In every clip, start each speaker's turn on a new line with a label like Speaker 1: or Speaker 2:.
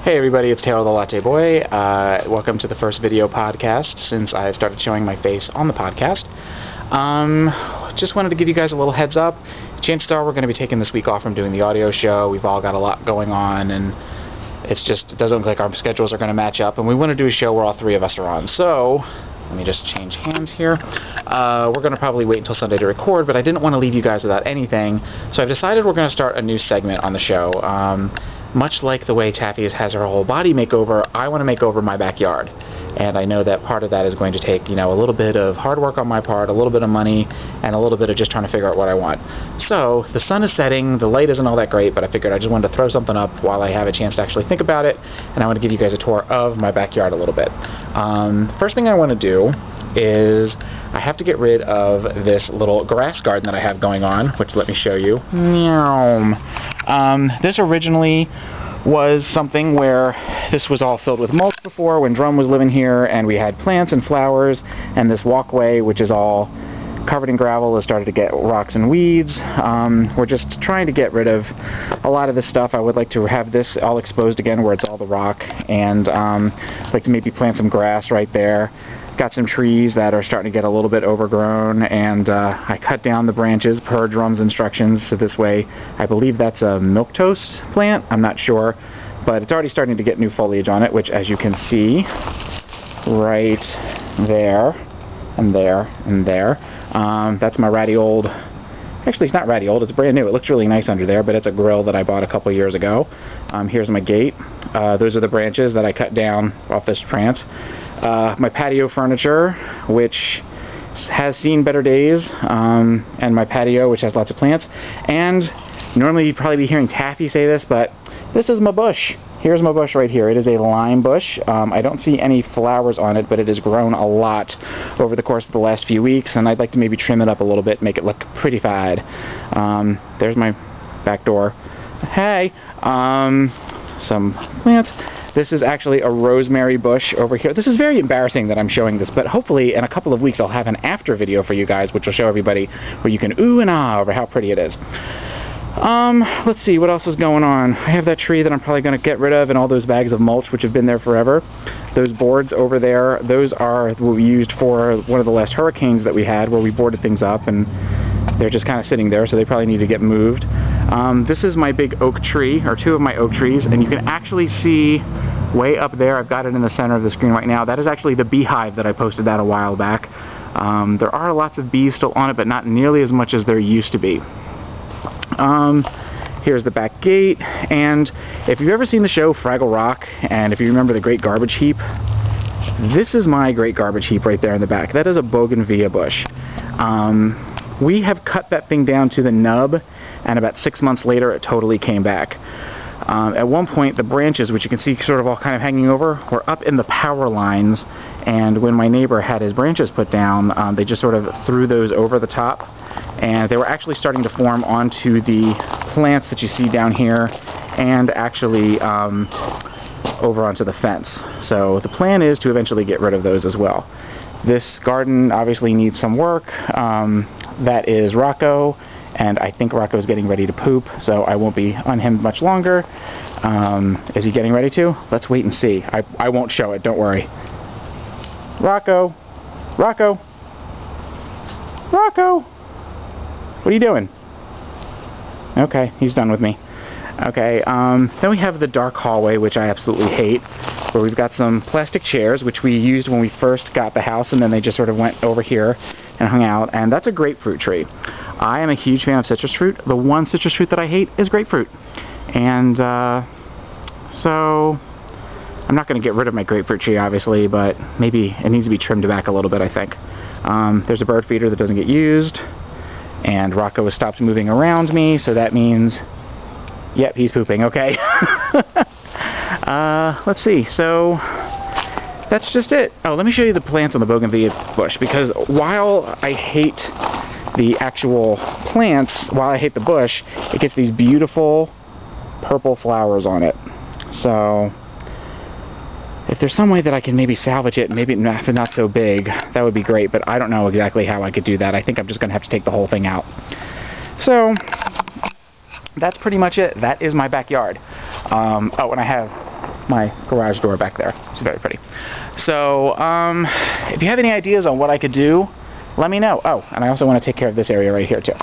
Speaker 1: Hey everybody, it's Taylor the Latte Boy. Welcome to the first video podcast since I started showing my face on the podcast. Just wanted to give you guys a little heads up. Chances are we're going to be taking this week off from doing the audio show. We've all got a lot going on, and it doesn't look like our schedules are going to match up, and we want to do a show where all three of us are on. So let me just change hands here. We're going to probably wait until Sunday to record, but I didn't want to leave you guys without anything, so I've decided we're going to start a new segment on the show. Much like the way Taffy has her whole body makeover, I want to make over my backyard. And I know that part of that is going to take, a little bit of hard work on my part, a little bit of money, and a little bit of just trying to figure out what I want. So, the sun is setting, the light isn't all that great, but I figured I just wanted to throw something up while I have a chance to actually think about it, and I want to give you guys a tour of my backyard a little bit. First thing I want to do is I have to get rid of this little grass garden that I have going on, which let me show you. This originally was something where this was all filled with mulch before when Drum was living here, and we had plants and flowers, and this walkway, which is all covered in gravel, has started to get rocks and weeds. We're just trying to get rid of a lot of this stuff. I would like to have this all exposed again where it's all the rock, and I'd like to maybe plant some grass right there. Got some trees that are starting to get a little bit overgrown, and I cut down the branches per Drum's instructions, so this way I believe that's a milktoast plant. I'm not sure, but it's already starting to get new foliage on it, which, as you can see right there and there and there, that's my ratty old, actually it's not ratty old, it's brand new. It looks really nice under there, but it's a grill that I bought a couple years ago. Here's my gate. Those are the branches that I cut down off this trance. My patio furniture, which has seen better days, and my patio, which has lots of plants. And normally you'd probably be hearing Taffy say this, but this is my bush. Here's my bush right here. It is a lime bush. I don't see any flowers on it, but it has grown a lot over the course of the last few weeks, and I'd like to maybe trim it up a little bit, make it look pretty-fied. There's my back door. Hey! Some plants. This is actually a rosemary bush over here. This is very embarrassing that I'm showing this, but hopefully in a couple of weeks I'll have an after video for you guys, which will show everybody where you can ooh and ah over how pretty it is. Let's see, what else is going on? I have that tree that I'm probably going to get rid of, and all those bags of mulch which have been there forever. Those boards over there, those are what we used for one of the last hurricanes that we had, where we boarded things up, and they're just kind of sitting there, so they probably need to get moved. This is my big oak tree, or two of my oak trees, and you can actually see way up there, I've got it in the center of the screen right now, that is actually the beehive that I posted that a while back. There are lots of bees still on it, but not nearly as much as there used to be. Here's the back gate, and if you've ever seen the show Fraggle Rock, and if you remember the Great Garbage Heap, this is my Great Garbage Heap right there in the back. That is a bougainvillea bush. We have cut that thing down to the nub, and about 6 months later it totally came back. At one point the branches, which you can see sort of all kind of hanging over, were up in the power lines, and when my neighbor had his branches put down, they just sort of threw those over the top, and they were actually starting to form onto the plants that you see down here, and actually over onto the fence. So the plan is to eventually get rid of those as well. This garden obviously needs some work. That is Rocco, and I think Rocco's getting ready to poop, so I won't be unhemmed much longer. Is he getting ready to? Let's wait and see. I won't show it, don't worry. Rocco! Rocco! Rocco! What are you doing? Okay, he's done with me. Okay, then we have the dark hallway, which I absolutely hate, where we've got some plastic chairs, which we used when we first got the house, and then they just sort of went over here and hung out, and that's a grapefruit tree. I am a huge fan of citrus fruit. The one citrus fruit that I hate is grapefruit. And so I'm not going to get rid of my grapefruit tree, obviously, but maybe it needs to be trimmed back a little bit, I think. There's a bird feeder that doesn't get used, and Rocco has stopped moving around me, so that means, yep, he's pooping, okay. Let's see, so that's just it. Oh, let me show you the plants on the bougainvillea bush, because while I hate the actual plants, while I hate the bush, it gets these beautiful purple flowers on it. So if there's some way that I can maybe salvage it, maybe not so big, that would be great, but I don't know exactly how I could do that. I think I'm just going to have to take the whole thing out. So that's pretty much it. That is my backyard. Oh, and I have my garage door back there. It's very pretty. So, if you have any ideas on what I could do, let me know. Oh, and I also want to take care of this area right here too.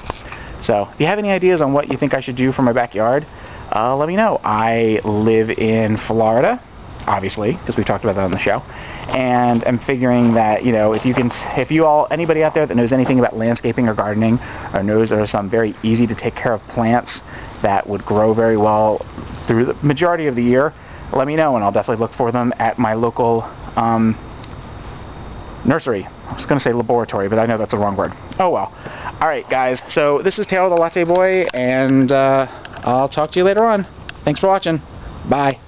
Speaker 1: So, if you have any ideas on what you think I should do for my backyard, let me know. I live in Florida, obviously, because we talked about that on the show, and I'm figuring that, you know, anybody out there that knows anything about landscaping or gardening, or knows there are some very easy to take care of plants that would grow very well through the majority of the year, let me know, and I'll definitely look for them at my local nursery. I was going to say laboratory, but I know that's the wrong word. Oh well. Alright guys, so this is Taylor the Latte Boy, and I'll talk to you later on. Thanks for watching. Bye.